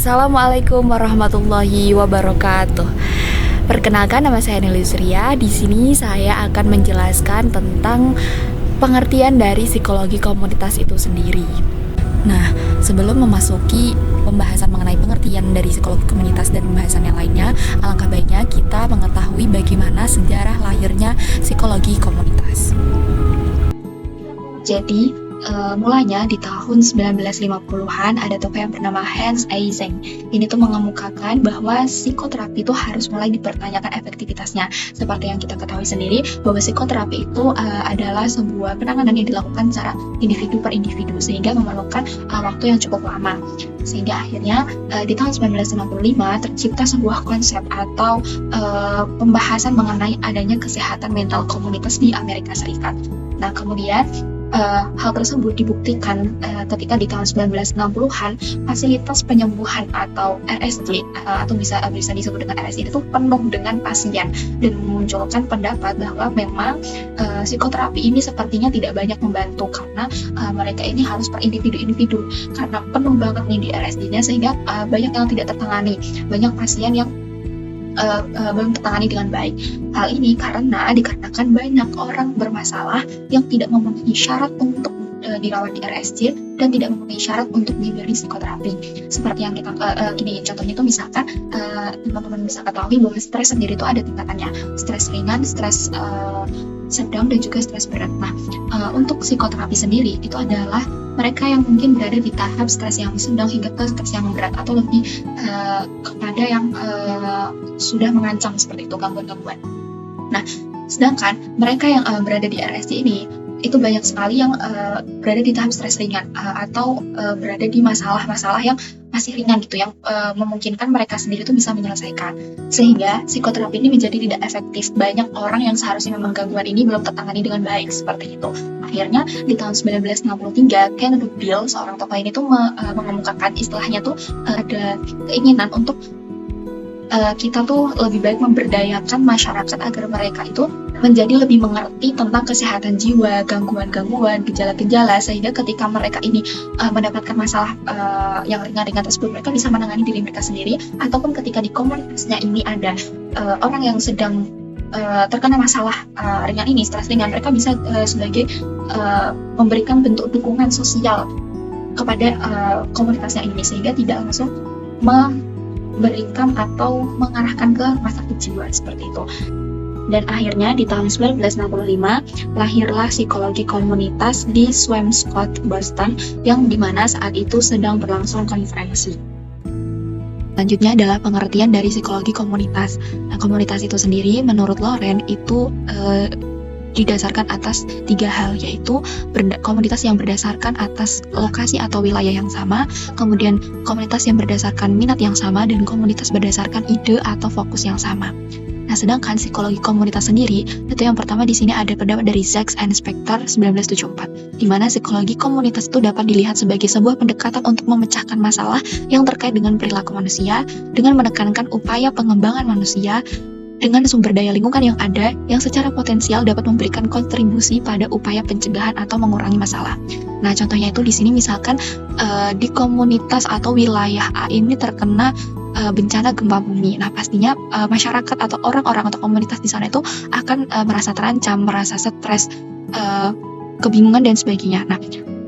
Assalamualaikum warahmatullahi wabarakatuh. Perkenalkan, nama saya Nelly Surya. Di sini saya akan menjelaskan tentang pengertian dari psikologi komunitas itu sendiri. Nah, sebelum memasuki pembahasan mengenai pengertian dari psikologi komunitas dan pembahasan yang lainnya, alangkah baiknya kita mengetahui bagaimana sejarah lahirnya psikologi komunitas. Jadi, mulanya di tahun 1950-an ada tokoh yang bernama Hans Eysenck. Ini tuh mengemukakan bahwa psikoterapi itu harus mulai dipertanyakan efektivitasnya. Seperti yang kita ketahui sendiri, bahwa psikoterapi itu adalah sebuah penanganan yang dilakukan secara individu per individu, sehingga memerlukan waktu yang cukup lama. Sehingga akhirnya di tahun 1955 tercipta sebuah konsep atau pembahasan mengenai adanya kesehatan mental komunitas di Amerika Serikat. Nah, kemudian hal tersebut dibuktikan ketika di tahun 1960-an fasilitas penyembuhan atau RSJ atau bisa disebut dengan RSJ itu penuh dengan pasien, dan memunculkan pendapat bahwa memang psikoterapi ini sepertinya tidak banyak membantu karena mereka ini harus per individu karena penuh banget nih di RSJ-nya, sehingga banyak yang tidak tertangani, banyak pasien yang belum tertangani dengan baik. Hal ini dikarenakan banyak orang bermasalah yang tidak memenuhi syarat untuk dirawat di RSJ dan tidak memenuhi syarat untuk diberi psikoterapi. Seperti yang kita gini contohnya itu misalkan teman-teman bisa ketahui bahwa stres sendiri itu ada tingkatannya, stres ringan, stres sedang, dan juga stres berat. Nah, untuk psikoterapi sendiri itu adalah mereka yang mungkin berada di tahap stres yang sedang hingga ke stres yang berat, atau lebih kepada yang sudah mengancam seperti itu, gangguan-gangguan. Nah, sedangkan mereka yang berada di RSJ ini itu banyak sekali yang berada di tahap stres ringan atau berada di masalah-masalah yang masih ringan gitu, yang memungkinkan mereka sendiri tuh bisa menyelesaikan, sehingga psikoterapi ini menjadi tidak efektif. Banyak orang yang seharusnya memang gangguan ini belum tertangani dengan baik seperti itu. Akhirnya di tahun 1963 Ken Bill, seorang tokoh ini tuh mengemukakan istilahnya tuh ada keinginan untuk kita tuh lebih baik memberdayakan masyarakat agar mereka itu menjadi lebih mengerti tentang kesehatan jiwa, gangguan-gangguan, gejala-gejala, sehingga ketika mereka ini mendapatkan masalah yang ringan-ringan tersebut, mereka bisa menangani diri mereka sendiri, ataupun ketika di komunitasnya ini ada orang yang sedang terkena masalah ringan ini, stres ringan, mereka bisa sebagai memberikan bentuk dukungan sosial kepada komunitasnya ini, sehingga tidak langsung memberikan atau mengarahkan ke rumah sakit jiwa seperti itu. Dan akhirnya di tahun 1965 lahirlah psikologi komunitas di Swampscott, Boston, yang dimana saat itu sedang berlangsung konferensi. Selanjutnya adalah pengertian dari psikologi komunitas. Nah, komunitas itu sendiri menurut Loren itu didasarkan atas 3 hal, yaitu komunitas yang berdasarkan atas lokasi atau wilayah yang sama, kemudian komunitas yang berdasarkan minat yang sama, dan komunitas berdasarkan ide atau fokus yang sama. Nah, sedangkan psikologi komunitas sendiri, itu yang pertama di sini ada pendapat dari Sachs and Spector 1974, di mana psikologi komunitas itu dapat dilihat sebagai sebuah pendekatan untuk memecahkan masalah yang terkait dengan perilaku manusia, dengan menekankan upaya pengembangan manusia dengan sumber daya lingkungan yang ada, yang secara potensial dapat memberikan kontribusi pada upaya pencegahan atau mengurangi masalah. Nah, contohnya itu di sini misalkan di komunitas atau wilayah A ini terkena bencana gempa bumi. Nah, pastinya masyarakat atau orang-orang atau komunitas di sana itu akan merasa terancam, merasa stres, kebingungan, dan sebagainya. Nah,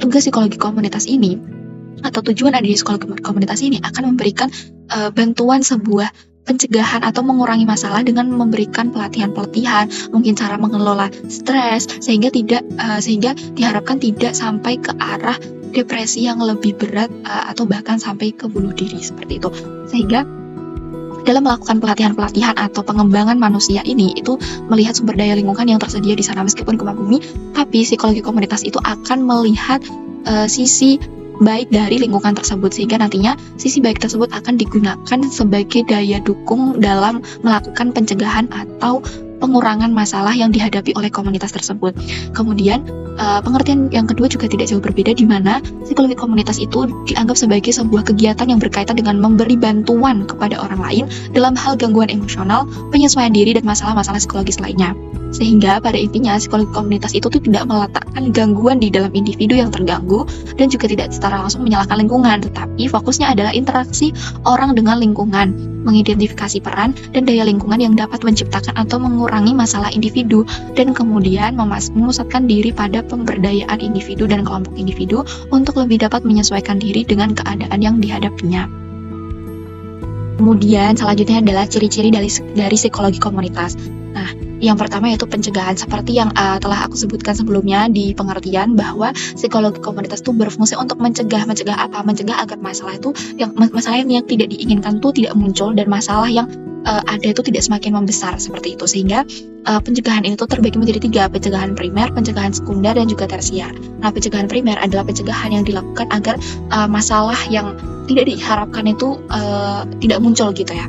tugas psikologi komunitas ini atau tujuan dari psikologi komunitas ini akan memberikan bantuan sebuah pencegahan atau mengurangi masalah dengan memberikan pelatihan, mungkin cara mengelola stres, sehingga diharapkan tidak sampai ke arah depresi yang lebih berat atau bahkan sampai ke bunuh diri seperti itu. Sehingga dalam melakukan pelatihan atau pengembangan manusia ini itu melihat sumber daya lingkungan yang tersedia di sana. Meskipun gempa bumi, tapi psikologi komunitas itu akan melihat sisi baik dari lingkungan tersebut, sehingga nantinya sisi baik tersebut akan digunakan sebagai daya dukung dalam melakukan pencegahan atau pengurangan masalah yang dihadapi oleh komunitas tersebut. Kemudian pengertian yang kedua juga tidak jauh berbeda, di mana psikologi komunitas itu dianggap sebagai sebuah kegiatan yang berkaitan dengan memberi bantuan kepada orang lain dalam hal gangguan emosional, penyesuaian diri, dan masalah-masalah psikologis lainnya. Sehingga pada intinya psikologi komunitas itu tuh tidak meletakkan gangguan di dalam individu yang terganggu dan juga tidak secara langsung menyalahkan lingkungan, tetapi fokusnya adalah interaksi orang dengan lingkungan, mengidentifikasi peran dan daya lingkungan yang dapat menciptakan atau mengurangi masalah individu, dan kemudian memusatkan diri pada pemberdayaan individu dan kelompok individu untuk lebih dapat menyesuaikan diri dengan keadaan yang dihadapinya. Kemudian selanjutnya adalah ciri-ciri dari psikologi komunitas. Nah, yang pertama yaitu pencegahan, seperti yang telah aku sebutkan sebelumnya di pengertian bahwa psikologi komunitas itu berfungsi untuk mencegah apa? Mencegah agar masalah yang tidak diinginkan itu tidak muncul, dan masalah yang ada itu tidak semakin membesar seperti itu. Sehingga pencegahan ini tuh terbagi menjadi 3, pencegahan primer, pencegahan sekunder, dan juga tersier. Nah, pencegahan primer adalah pencegahan yang dilakukan agar masalah yang tidak diharapkan itu tidak muncul gitu ya,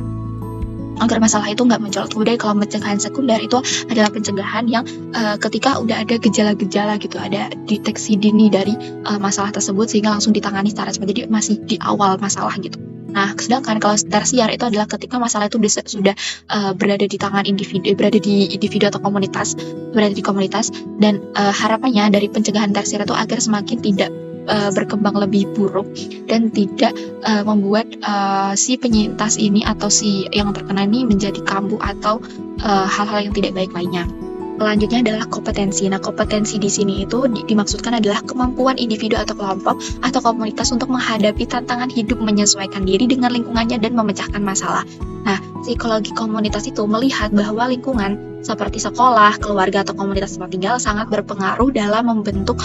agar masalah itu nggak muncul. Kemudian kalau pencegahan sekunder itu adalah pencegahan yang ketika udah ada gejala-gejala gitu, ada deteksi dini dari masalah tersebut sehingga langsung ditangani secara cepat, jadi masih di awal masalah gitu. Nah, sedangkan kalau tersier itu adalah ketika masalah itu sudah berada di tangan individu, berada di komunitas, dan harapannya dari pencegahan tersier itu agar semakin tidak berkembang lebih buruk dan tidak membuat si penyintas ini atau si yang terkena ini menjadi kambuh atau hal-hal yang tidak baik lainnya. Selanjutnya adalah kompetensi. Nah, kompetensi di sini itu dimaksudkan adalah kemampuan individu atau kelompok atau komunitas untuk menghadapi tantangan hidup, menyesuaikan diri dengan lingkungannya, dan memecahkan masalah. Nah, psikologi komunitas itu melihat bahwa lingkungan seperti sekolah, keluarga, atau komunitas tempat tinggal sangat berpengaruh dalam membentuk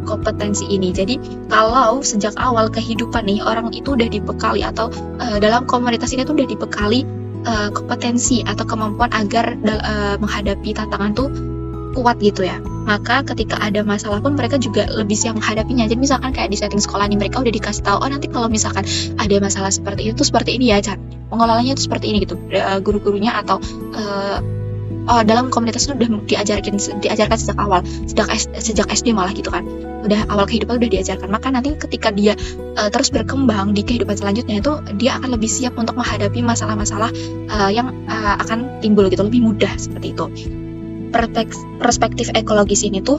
kompetensi ini. Jadi kalau sejak awal kehidupan nih orang itu udah dibekali atau dalam komunitas ini tuh udah dibekali kompetensi atau kemampuan agar menghadapi tantangan tuh kuat gitu ya, maka ketika ada masalah pun mereka juga lebih siap menghadapinya. Jadi misalkan kayak di setting sekolah nih, mereka udah dikasih tahu, oh nanti kalau misalkan ada masalah seperti itu seperti ini ya, cara pengelolanya itu seperti ini gitu, guru-gurunya atau dalam komunitas itu udah diajarkan sejak awal, sejak SD malah gitu kan, udah awal kehidupan udah diajarkan. Maka nanti ketika dia terus berkembang di kehidupan selanjutnya itu dia akan lebih siap untuk menghadapi masalah-masalah yang akan timbul gitu, lebih mudah seperti itu. Perspektif ekologis ini tuh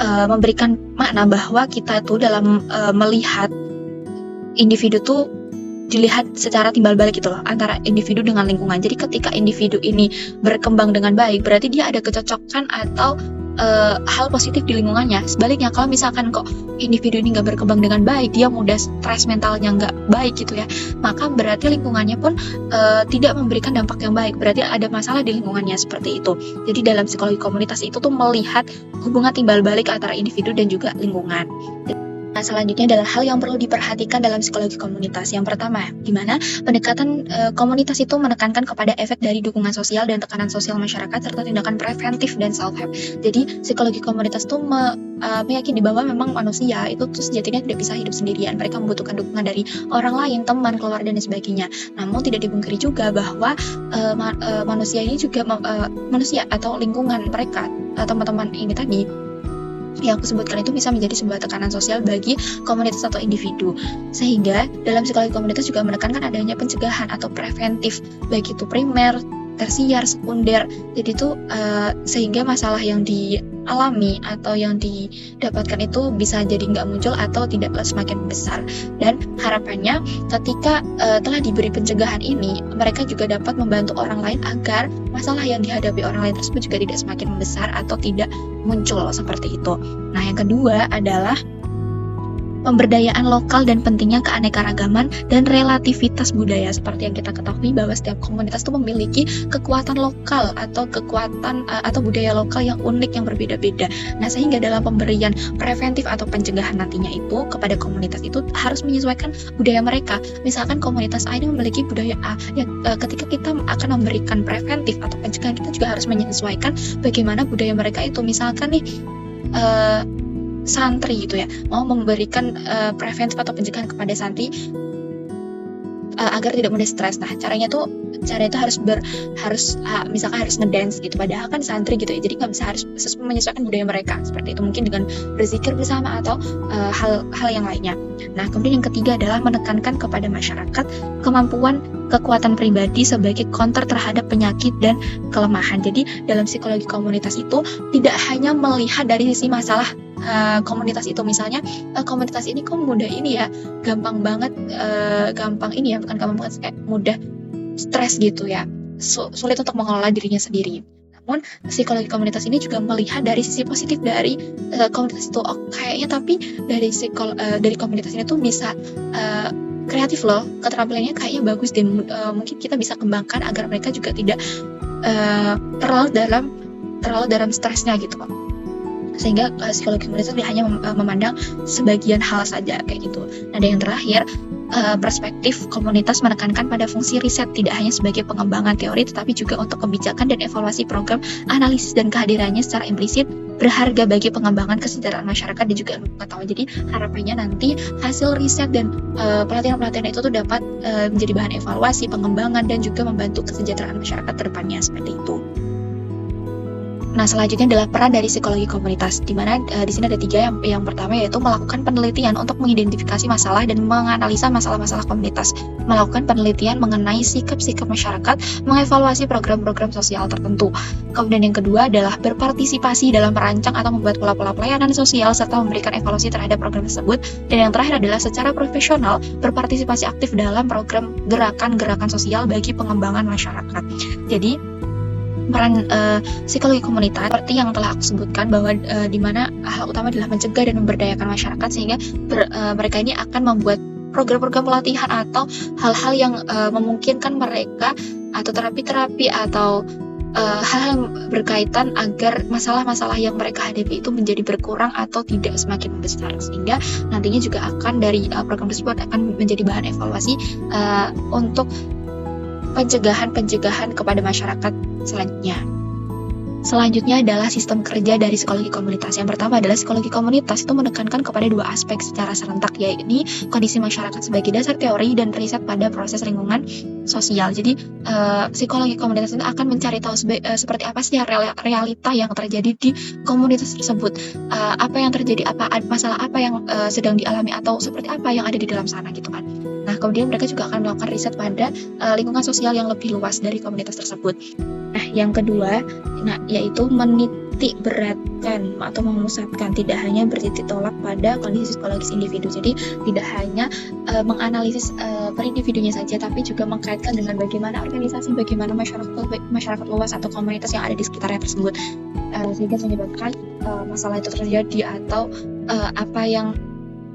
memberikan makna bahwa kita tuh dalam melihat individu tuh dilihat secara timbal balik gitu loh, antara individu dengan lingkungan. Jadi ketika individu ini berkembang dengan baik, berarti dia ada kecocokan atau hal positif di lingkungannya. Sebaliknya kalau misalkan kok individu ini nggak berkembang dengan baik, dia mudah stres, mentalnya nggak baik gitu ya, maka berarti lingkungannya pun tidak memberikan dampak yang baik, berarti ada masalah di lingkungannya seperti itu. Jadi dalam psikologi komunitas itu tuh melihat hubungan timbal balik antara individu dan juga lingkungan. Nah, selanjutnya adalah hal yang perlu diperhatikan dalam psikologi komunitas. Yang pertama, di mana pendekatan komunitas itu menekankan kepada efek dari dukungan sosial dan tekanan sosial masyarakat serta tindakan preventif dan self-help. Jadi, psikologi komunitas itu meyakini bahwa memang manusia itu tuh sejatinya tidak bisa hidup sendirian. Mereka membutuhkan dukungan dari orang lain, teman, keluarga, dan sebagainya. Namun tidak dipungkiri juga bahwa manusia ini juga manusia atau lingkungan mereka, teman-teman ini tadi yang aku sebutkan itu bisa menjadi sebuah tekanan sosial bagi komunitas atau individu. Sehingga dalam psikologi komunitas juga menekankan adanya pencegahan atau preventif, baik itu primer, tersier, sekunder. Jadi itu sehingga masalah yang dialami atau yang didapatkan itu bisa jadi nggak muncul atau tidak semakin besar. Dan harapannya ketika telah diberi pencegahan ini, mereka juga dapat membantu orang lain agar masalah yang dihadapi orang lain tersebut juga tidak semakin besar atau tidak muncul seperti itu. Nah, yang kedua adalah pemberdayaan lokal dan pentingnya keanekaragaman dan relativitas budaya. Seperti yang kita ketahui bahwa setiap komunitas itu memiliki kekuatan lokal atau kekuatan atau budaya lokal yang unik, yang berbeda-beda. Nah, sehingga dalam pemberian preventif atau pencegahan nantinya itu kepada komunitas itu harus menyesuaikan budaya mereka. Misalkan komunitas A ini memiliki budaya A, ya ketika kita akan memberikan preventif atau pencegahan, kita juga harus menyesuaikan bagaimana budaya mereka itu. Misalkan nih santri gitu ya, mau memberikan preventif atau pencegahan kepada santri agar tidak mudah stres. Nah, caranya itu misalkan harus ngedance gitu. Padahal kan santri gitu ya, jadi nggak bisa harus menyesuaikan budaya mereka seperti itu. Mungkin dengan berzikir bersama atau hal yang lainnya. Nah, kemudian yang ketiga adalah menekankan kepada masyarakat kemampuan kekuatan pribadi sebagai counter terhadap penyakit dan kelemahan. Jadi dalam psikologi komunitas itu tidak hanya melihat dari sisi masalah komunitas itu, misalnya komunitas ini kok mudah ini ya, gampang banget kayak mudah stres gitu ya, sulit untuk mengelola dirinya sendiri. Namun psikologi komunitas ini juga melihat dari sisi positif dari komunitas itu. Kayaknya tapi dari komunitas ini tuh bisa kreatif loh, keterampilannya kayaknya bagus deh, mungkin kita bisa kembangkan agar mereka juga tidak terlalu dalam stresnya gitu Pak. Sehingga psikologi komunitas hanya memandang sebagian hal saja kayak gitu. Nah, dan yang terakhir, perspektif komunitas menekankan pada fungsi riset tidak hanya sebagai pengembangan teori, tetapi juga untuk kebijakan dan evaluasi program, analisis dan kehadirannya secara implisit berharga bagi pengembangan kesejahteraan masyarakat dan juga ilmu pengetahuan. Jadi harapannya nanti hasil riset dan pelatihan-pelatihan itu tuh dapat menjadi bahan evaluasi, pengembangan, dan juga membantu kesejahteraan masyarakat ke depannya seperti itu. Nah, selanjutnya adalah peran dari psikologi komunitas, di mana di sini ada 3. Yang pertama yaitu melakukan penelitian untuk mengidentifikasi masalah dan menganalisa masalah-masalah komunitas, melakukan penelitian mengenai sikap-sikap masyarakat, mengevaluasi program-program sosial tertentu. Kemudian yang kedua adalah berpartisipasi dalam merancang atau membuat pola-pola pelayanan sosial serta memberikan evaluasi terhadap program tersebut. Dan yang terakhir adalah secara profesional berpartisipasi aktif dalam program gerakan-gerakan sosial bagi pengembangan masyarakat. Jadi peran psikologi komunitas seperti yang telah aku sebutkan, bahwa di mana hal utama adalah mencegah dan memberdayakan masyarakat, sehingga mereka ini akan membuat program-program pelatihan atau hal-hal yang memungkinkan mereka, atau terapi-terapi atau hal-hal yang berkaitan agar masalah-masalah yang mereka hadapi itu menjadi berkurang atau tidak semakin besar, sehingga nantinya juga akan dari program tersebut akan menjadi bahan evaluasi untuk pencegahan kepada masyarakat selanjutnya. Selanjutnya adalah sistem kerja dari psikologi komunitas. Yang pertama adalah psikologi komunitas itu menekankan kepada 2 aspek secara serentak, yaitu kondisi masyarakat sebagai dasar teori dan riset pada proses lingkungan sosial. Jadi psikologi komunitas itu akan mencari tahu seperti apa sih realita yang terjadi di komunitas tersebut, apa yang terjadi, masalah apa yang sedang dialami, atau seperti apa yang ada di dalam sana gitu kan. Nah, kemudian mereka juga akan melakukan riset pada lingkungan sosial yang lebih luas dari komunitas tersebut. Nah, yang kedua, yaitu menitik beratkan atau memusatkan, tidak hanya bertitik tolak pada kondisi psikologis individu. Jadi tidak hanya menganalisis per individunya saja, tapi juga mengkaitkan dengan bagaimana organisasi, bagaimana masyarakat luas atau komunitas yang ada di sekitarnya tersebut, sehingga menyebabkan masalah itu terjadi atau apa yang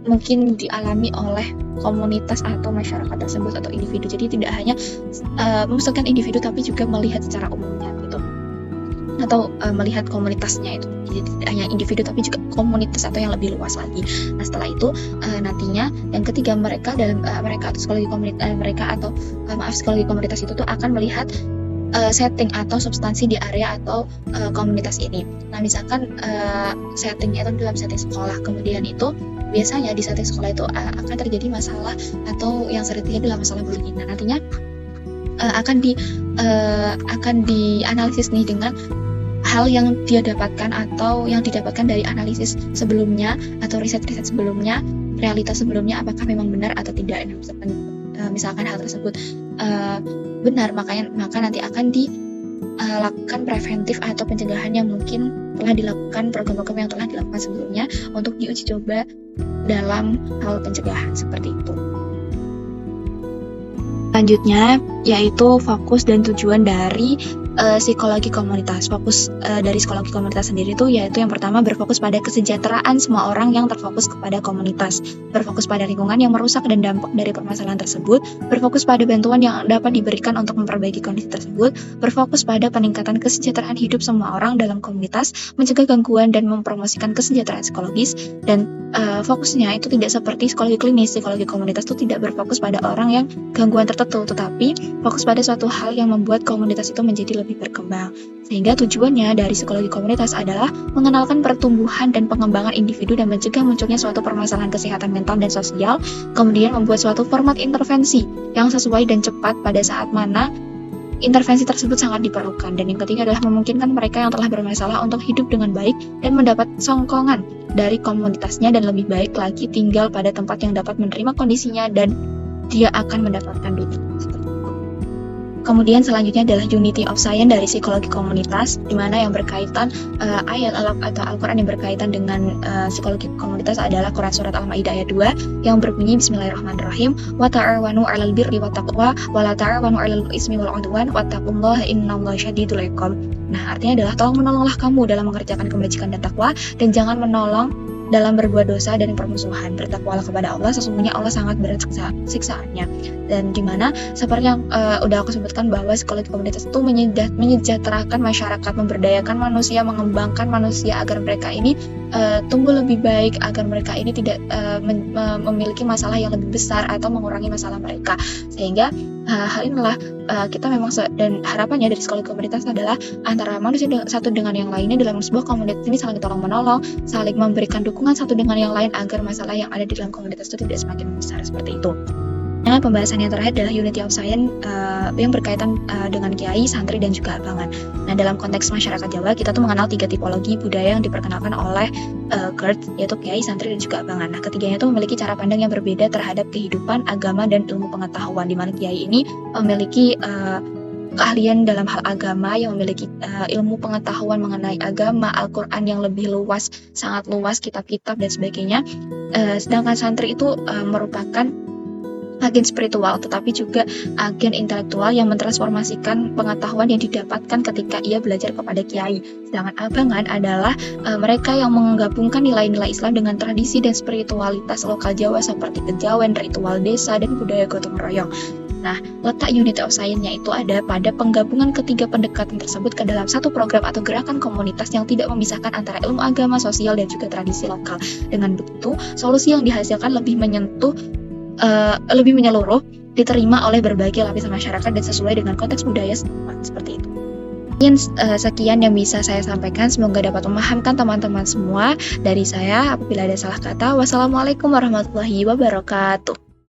mungkin dialami oleh komunitas atau masyarakat tersebut atau individu. Jadi tidak hanya memusatkan individu, tapi juga melihat secara umumnya gitu, atau melihat komunitasnya itu. Jadi tidak hanya individu tapi juga komunitas atau yang lebih luas lagi. Nah, setelah itu nantinya yang ketiga, psikologi komunitas itu tuh akan melihat setting atau substansi di area atau komunitas ini. Nah, misalkan settingnya itu dalam setting sekolah, kemudian itu biasanya di setting sekolah itu akan terjadi masalah atau yang sering terjadi adalah masalah bullying. Nah, nantinya akan dianalisis nih dengan hal yang dia dapatkan atau yang didapatkan dari analisis sebelumnya atau riset-riset sebelumnya, realitas sebelumnya, apakah memang benar atau tidak. Misalkan hal tersebut benar, maka nanti akan dilakukan preventif atau pencegahan yang mungkin telah dilakukan, program-program yang telah dilakukan sebelumnya untuk diuji coba dalam hal pencegahan seperti itu. Selanjutnya yaitu fokus dan tujuan dari psikologi komunitas. Fokus dari psikologi komunitas sendiri itu yaitu yang pertama, berfokus pada kesejahteraan semua orang yang terfokus kepada komunitas, berfokus pada lingkungan yang merusak dan dampak dari permasalahan tersebut, berfokus pada bantuan yang dapat diberikan untuk memperbaiki kondisi tersebut, berfokus pada peningkatan kesejahteraan hidup semua orang dalam komunitas, mencegah gangguan dan mempromosikan kesejahteraan psikologis. Dan fokusnya itu tidak seperti psikologi klinis. Psikologi komunitas itu tidak berfokus pada orang yang gangguan tertentu, tetapi fokus pada suatu hal yang membuat komunitas itu menjadi lebih berkembang. Sehingga tujuannya dari psikologi komunitas adalah mengenalkan pertumbuhan dan pengembangan individu dan mencegah munculnya suatu permasalahan kesehatan mental dan sosial, kemudian membuat suatu format intervensi yang sesuai dan cepat pada saat mana intervensi tersebut sangat diperlukan. Dan yang ketiga adalah memungkinkan mereka yang telah bermasalah untuk hidup dengan baik dan mendapat songkongan dari komunitasnya dan lebih baik lagi tinggal pada tempat yang dapat menerima kondisinya dan dia akan mendapatkan dukungan. Kemudian selanjutnya adalah Unity of Science dari psikologi komunitas, di mana yang berkaitan ayat atau Al-Quran yang berkaitan dengan psikologi komunitas adalah Quran Surat Al-Ma'idah ayat 2 yang berbunyi Bismillahirrahmanirrahim wa ta'awanu 'alal birri wat taqwa wa la ta'awanu 'alal ismi wal 'udwan wattaqullaha innallaha syadidul 'iqab. Nah, artinya adalah menolonglah kamu dalam mengerjakan kebajikan dan takwa dan jangan menolong dalam berbuat dosa dan permusuhan. Bertakwalah kepada Allah, sesungguhnya Allah sangat berat siksaannya. Dan dimana seperti yang udah aku sebutkan bahwa psikologi komunitas itu menyejahterakan masyarakat, memberdayakan manusia, mengembangkan manusia agar mereka ini tumbuh lebih baik, agar mereka ini tidak memiliki masalah yang lebih besar atau mengurangi masalah mereka. Sehingga hal inilah kita memang dan harapannya dari psikologi komunitas adalah antara manusia satu dengan yang lainnya dalam sebuah komunitas ini saling tolong menolong, saling memberikan dukungan satu dengan yang lain agar masalah yang ada di dalam komunitas itu tidak semakin besar seperti itu. Nah, pembahasan yang terakhir adalah Unity of Science yang berkaitan dengan kiai, santri, dan juga abangan. Nah, dalam konteks masyarakat Jawa, kita tuh mengenal 3 tipologi budaya yang diperkenalkan oleh Kurt, yaitu kiai, santri, dan juga abangan. Nah, ketiganya itu memiliki cara pandang yang berbeda terhadap kehidupan, agama, dan ilmu pengetahuan, di mana kiai ini memiliki keahlian dalam hal agama, yang memiliki ilmu pengetahuan mengenai agama, Al-Quran yang lebih luas, sangat luas, kitab-kitab, dan sebagainya. Sedangkan santri itu merupakan agen spiritual, tetapi juga agen intelektual yang mentransformasikan pengetahuan yang didapatkan ketika ia belajar kepada kiai. Sedangkan abangan adalah mereka yang menggabungkan nilai-nilai Islam dengan tradisi dan spiritualitas lokal Jawa seperti kejawen, ritual desa, dan budaya gotong royong. Nah, letak Unity of Science-nya itu ada pada penggabungan ketiga pendekatan tersebut ke dalam satu program atau gerakan komunitas yang tidak memisahkan antara ilmu agama, sosial, dan juga tradisi lokal. Dengan begitu, solusi yang dihasilkan lebih menyeluruh, diterima oleh berbagai lapisan masyarakat dan sesuai dengan konteks budaya setempat, seperti itu. Sekian yang bisa saya sampaikan, semoga dapat memahamkan teman-teman semua. Dari saya, apabila ada salah kata, wassalamualaikum warahmatullahi wabarakatuh.